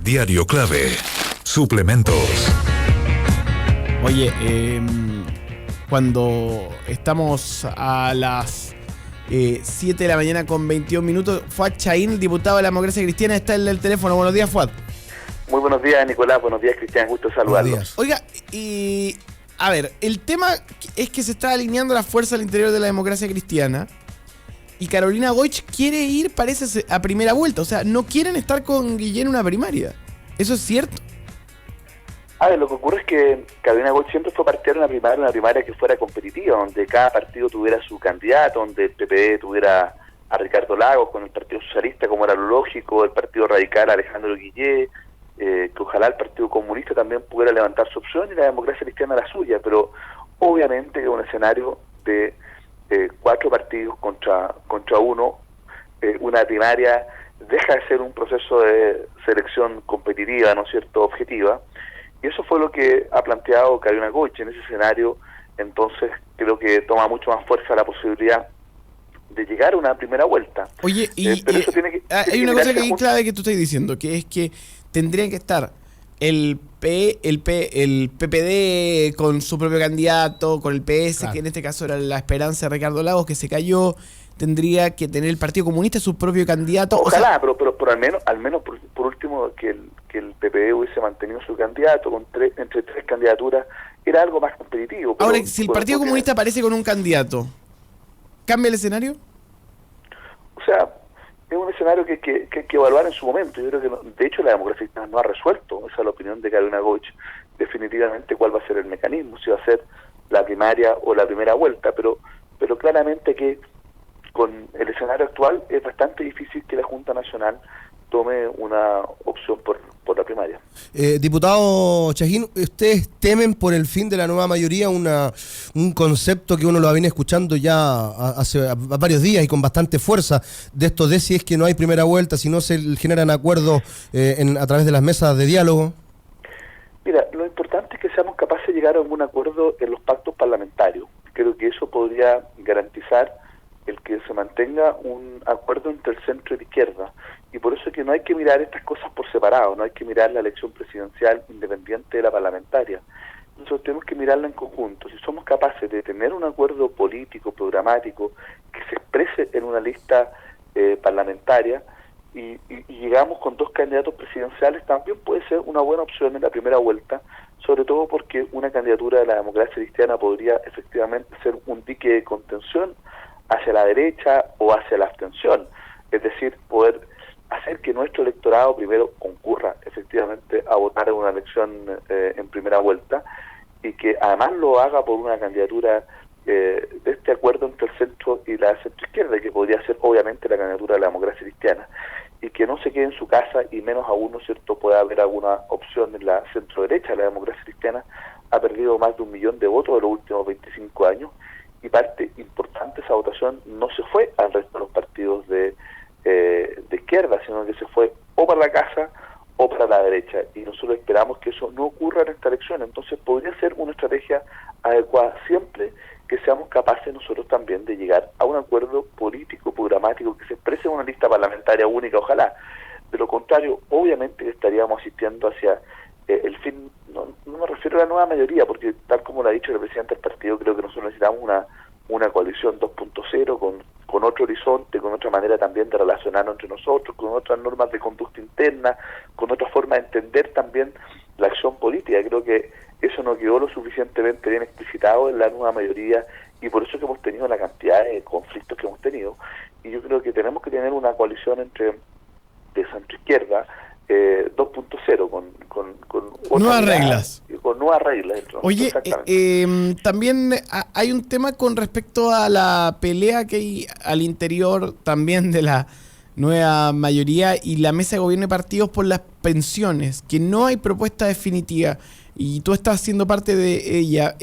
Diario Clave. Suplementos. Oye, cuando estamos a las 7 de la mañana con 21 minutos, Fuad Chaín, el diputado de la Democracia Cristiana, está en el teléfono. Buenos días, Fuad. Muy buenos días, Nicolás. Buenos días, Cristian. Gusto saludarlos. Oiga, a ver, el tema es que se está alineando la fuerza al interior de la Democracia Cristiana y Carolina Goich quiere ir, parece, a primera vuelta. O sea, no quieren estar con Guillén en una primaria. ¿Eso es cierto? A ver, lo que ocurre es que Carolina Goich siempre fue partidaria de una primaria que fuera competitiva, donde cada partido tuviera su candidato, donde el PPD tuviera a Ricardo Lagos con el Partido Socialista, como era lo lógico, el Partido Radical a Alejandro Guillén, que ojalá el Partido Comunista también pudiera levantar su opción y la Democracia Cristiana la suya, pero obviamente es un escenario de 4 partidos contra uno, una primaria deja de ser un proceso de selección competitiva, ¿no es cierto?, objetiva, y eso fue lo que ha planteado Carolina Goich. En ese escenario, entonces, creo que toma mucho más fuerza la posibilidad de llegar a una primera vuelta. Oye, pero eso tiene que hay una cosa que es clave que tú estás diciendo, que es que tendrían que estar el PPD con su propio candidato, con el PS, claro, que en este caso era la esperanza de Ricardo Lagos, que se cayó. Tendría que tener el Partido Comunista su propio candidato. Ojalá, pero al menos por último que el PPD hubiese mantenido su candidato entre 3 candidaturas, era algo más competitivo. Ahora, si el Partido Comunista aparece con un candidato, ¿cambia el escenario? O sea, es un escenario que hay que evaluar en su momento. Yo creo que, de hecho, la Democracia Cristiana no ha resuelto, esa es la opinión de Carolina Goich, definitivamente cuál va a ser el mecanismo, si va a ser la primaria o la primera vuelta, pero claramente que con el escenario actual es bastante difícil que la Junta Nacional tome una opción por la primaria. Diputado Chajín, ¿ustedes temen por el fin de la nueva mayoría un concepto que uno lo viene escuchando ya hace varios días y con bastante fuerza, de esto de si es que no hay primera vuelta, si no se generan acuerdos a través de las mesas de diálogo? Mira, lo importante es que seamos capaces de llegar a algún acuerdo en los pactos parlamentarios. Creo que eso podría garantizar el que se mantenga un acuerdo entre el centro y la izquierda, y por eso es que no hay que mirar estas cosas por separado, no hay que mirar la elección presidencial independiente de la parlamentaria. Nosotros tenemos que mirarla en conjunto. Si somos capaces de tener un acuerdo político, programático, que se exprese en una lista parlamentaria, y llegamos con 2 candidatos presidenciales, también puede ser una buena opción en la primera vuelta, sobre todo porque una candidatura de la Democracia Cristiana podría efectivamente ser un dique de contención hacia la derecha o hacia la abstención, es decir, poder hacer que nuestro electorado primero concurra efectivamente a votar en una elección en primera vuelta, y que además lo haga por una candidatura de este acuerdo entre el centro y la centroizquierda, que podría ser obviamente la candidatura de la Democracia Cristiana, y que no se quede en su casa, y menos aún, ¿no es cierto?, pueda haber alguna opción en la centro-derecha. La Democracia Cristiana ha perdido más de 1 millón de votos en los últimos 25 años, y parte importante de esa votación no se fue al resto de los partidos de izquierda, sino que se fue o para la casa o para la derecha, y nosotros esperamos que eso no ocurra en esta elección. Entonces podría ser una estrategia adecuada siempre que seamos capaces nosotros también de llegar a un acuerdo político, programático, que se exprese en una lista parlamentaria única, ojalá. De lo contrario, obviamente estaríamos asistiendo hacia el fin. No me refiero a la nueva mayoría, porque tal como lo ha dicho el presidente del partido, creo que nosotros necesitamos una coalición 2.0 con otro horizonte, con otra manera también de relacionarnos entre nosotros, con otras normas de conducta interna, con otra forma de entender también la acción política. Creo que eso no quedó lo suficientemente bien explicitado en la nueva mayoría, y por eso que hemos tenido la cantidad de conflictos que hemos tenido. Y yo creo que tenemos que tener una coalición de centro-izquierda 2.0 con nuevas reglas. Con nuevas reglas. Oye, también hay un tema con respecto a la pelea que hay al interior también de la nueva mayoría y la mesa de gobierno de partidos por las pensiones, que no hay propuesta definitiva, y tú estás siendo parte de ella,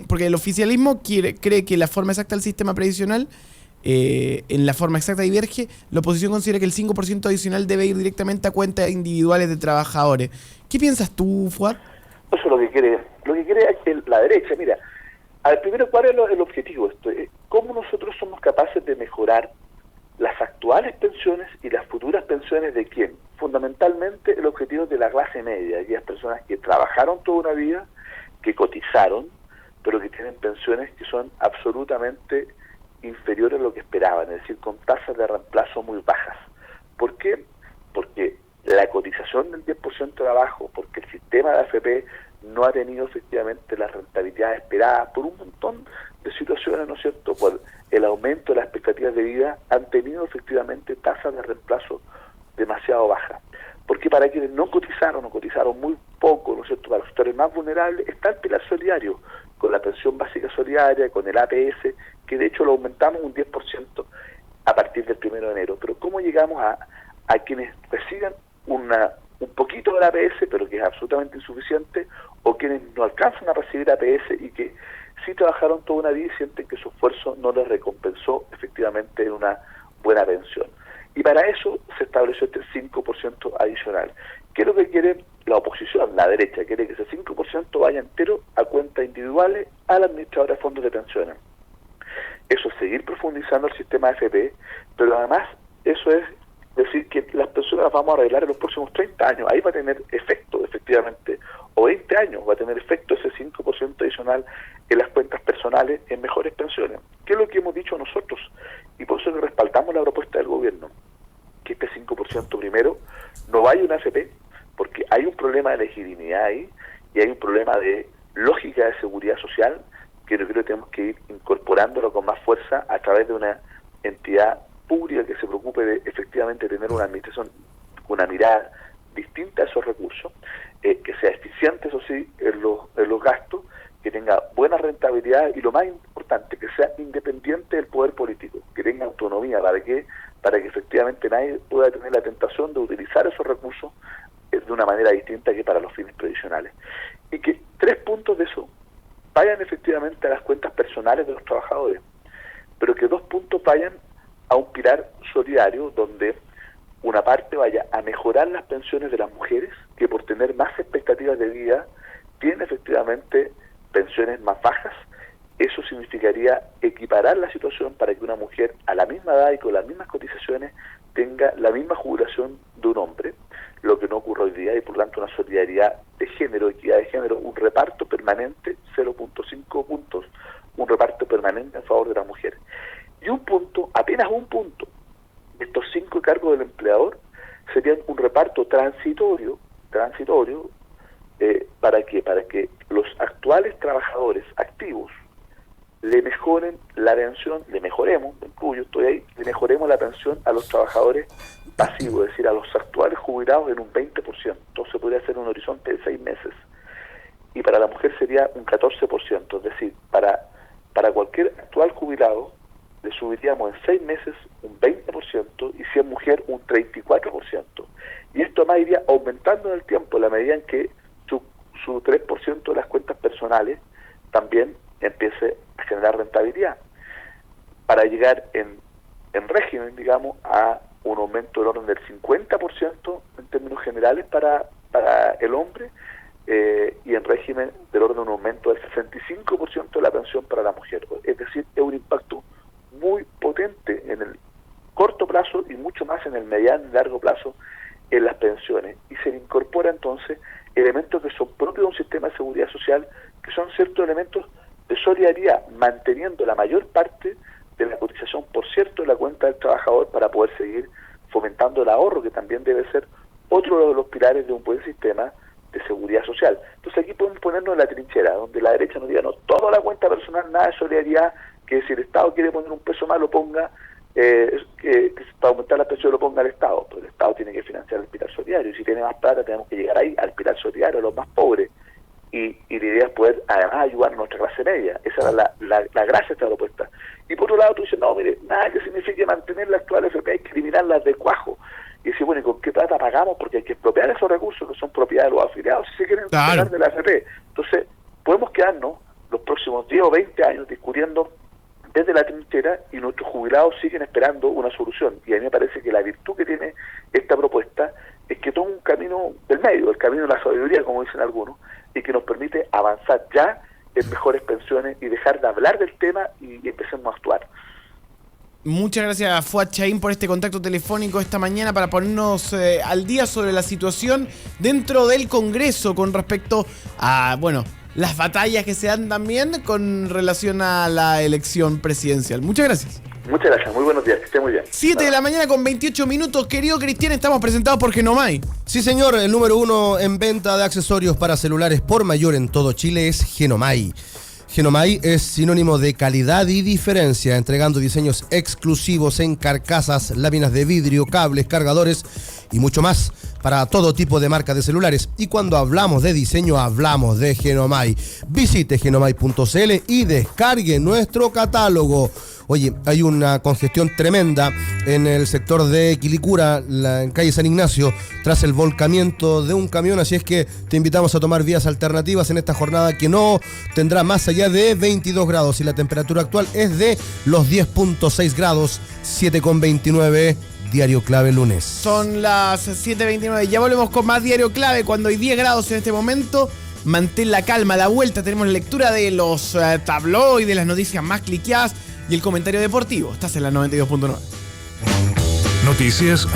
porque el oficialismo cree que la forma exacta del sistema previsional en la forma exacta diverge. La oposición considera que el 5% adicional debe ir directamente a cuentas individuales de trabajadores. ¿Qué piensas tú, Fuad? Eso es lo que quiere la derecha. Mira, al primero, ¿cuál es el objetivo de esto? ¿Cómo nosotros somos capaces de mejorar las actuales pensiones y las futuras pensiones de quién? fundamentalmente el objetivo de la clase media, aquellas personas que trabajaron toda una vida, que cotizaron, pero que tienen pensiones que son absolutamente inferiores a lo que esperaban, es decir, con tasas de reemplazo muy bajas. ¿Por qué? Porque la cotización del 10% de abajo, porque el sistema de AFP no ha tenido efectivamente la rentabilidad esperada por un montón de situaciones, ¿no es cierto?, por el aumento de las expectativas de vida, han tenido efectivamente tasas de reemplazo demasiado bajas. Porque para quienes no cotizaron o cotizaron muy poco, ¿no es cierto?, para los sectores más vulnerables, está el pilar solidario, con la pensión básica solidaria, con el APS, que de hecho lo aumentamos un 10% a partir del 1 de enero. Pero ¿cómo llegamos a quienes reciben un poquito del APS, pero que es absolutamente insuficiente, o quienes no alcanzan a recibir APS y que sí trabajaron toda una vida y sienten que su esfuerzo no les recompensó efectivamente en una buena pensión? Y para eso se estableció este 5% adicional. ¿Qué es lo que quiere la oposición? La derecha quiere que ese 5% vaya entero a cuentas individuales a la administradora de fondos de pensiones. Eso es seguir profundizando el sistema AFP, pero además eso es decir que las pensiones las vamos a arreglar en los próximos 30 años. Ahí va a tener efecto, efectivamente, o 20 años va a tener efecto ese 5% adicional en las cuentas personales en mejores pensiones. ¿Qué es lo que hemos dicho nosotros? Y por eso que respaldamos la propuesta del gobierno, que este 5% primero no vaya a una AFP, porque hay un problema de legitimidad ahí y hay un problema de lógica de seguridad social que yo creo que tenemos que ir incorporándolo con más fuerza a través de una entidad pública que se preocupe de efectivamente tener una administración, una mirada distinta a esos recursos, que sea eficiente, eso sí, en los gastos, que tenga buena rentabilidad y lo más importante, que sea independiente del poder político, que tenga autonomía. ¿Para qué? Para que efectivamente nadie pueda tener la tentación de utilizar esos recursos de una manera distinta que para los fines previsionales. Y que 3 puntos de eso vayan efectivamente a las cuentas personales de los trabajadores, pero que 2 puntos vayan a un pilar solidario donde una parte vaya a mejorar las pensiones de las mujeres, que por tener más expectativas de vida tienen efectivamente pensiones más bajas. Eso significaría equiparar la situación para que una mujer a la misma edad y con las mismas cotizaciones tenga la misma jubilación de un hombre, lo que no ocurre hoy día, y por lo tanto una solidaridad de género, equidad de género, un reparto permanente, 0.5 puntos, un reparto permanente en favor de la mujer. Y un punto, apenas un punto, de estos 5 cargos del empleador serían un reparto transitorio, ¿para qué? Para que los actuales trabajadores activos le mejoren la pensión, le mejoremos, me incluyo, estoy ahí, le mejoremos la pensión a los trabajadores pasivos, es decir, a los actuales jubilados en un 20%. Entonces podría ser un horizonte de 6 meses. Y para la mujer sería un 14%, es decir, para cualquier actual jubilado le subiríamos en 6 meses un 20% y si es mujer un 34%. Y esto más iría aumentando en el tiempo, en la medida en que su 3% de las cuentas personales también empiece a generar rentabilidad, para llegar en régimen, digamos, a un aumento del orden del 50% en términos generales para el hombre, y en régimen del orden de un aumento del 65% de la pensión para la mujer. Es decir, es un impacto muy potente en el corto plazo y mucho más en el mediano y largo plazo en las pensiones, y se le incorpora entonces elementos que son propios de un sistema de seguridad social, que son ciertos elementos de solidaridad, manteniendo la mayor parte de la cotización, por cierto, en la cuenta del trabajador, para poder seguir fomentando el ahorro, que también debe ser otro de los pilares de un buen sistema de seguridad social. Entonces aquí podemos ponernos en la trinchera, donde la derecha nos diga, no, toda la cuenta personal, nada de solidaridad, que si el Estado quiere poner un peso más, lo ponga, que para aumentar la pensión lo ponga el Estado, pero el Estado tiene que financiar el pilar solidario, y si tiene más plata tenemos que llegar ahí, al pilar solidario, a los más pobres, y la idea es poder además ayudar a nuestra clase media. Esa era la gracia de esta propuesta. Y por otro lado tú dices, no, mire, nada que signifique mantener la actual FP, hay que eliminarlas de cuajo. Y decir, bueno, ¿y con qué plata pagamos? Porque hay que expropiar esos recursos que son propiedad de los afiliados si se quieren sacar de la AFP. Entonces, podemos quedarnos los próximos 10 o 20 años discutiendo desde la trinchera y nuestros jubilados siguen esperando una solución. Y a mí me parece que la virtud que tiene esta propuesta es que toma un camino del medio, el camino de la sabiduría, como dicen algunos, y que nos permite avanzar ya en mejores pensiones y dejar de hablar del tema y empecemos a actuar. Muchas gracias a Fuad Chaín por este contacto telefónico esta mañana para ponernos al día sobre la situación dentro del Congreso con respecto a, bueno, las batallas que se dan también con relación a la elección presidencial. Muchas gracias. Muchas gracias, muy buenos días, que esté muy bien. 7 de la mañana con 28 minutos. Querido Cristian, estamos presentados por Genomay. Sí, señor, el número 1 en venta de accesorios para celulares por mayor en todo Chile es Genomay. Genomay es sinónimo de calidad y diferencia, entregando diseños exclusivos en carcasas, láminas de vidrio, cables, cargadores y mucho más para todo tipo de marcas de celulares. Y cuando hablamos de diseño, hablamos de Genomay. Visite genomay.cl y descargue nuestro catálogo. Oye, hay una congestión tremenda en el sector de Quilicura, en calle San Ignacio, tras el volcamiento de un camión, así es que te invitamos a tomar vías alternativas en esta jornada que no tendrá más allá de 22 grados y la temperatura actual es de los 10.6 grados, 7.29. Diario Clave lunes. Son las 7:29. Ya volvemos con más Diario Clave cuando hay 10 grados en este momento. Mantén la calma, a la vuelta tenemos la lectura de los tabloides, las noticias más cliqueadas y el comentario deportivo. Estás en la 92.9. Noticias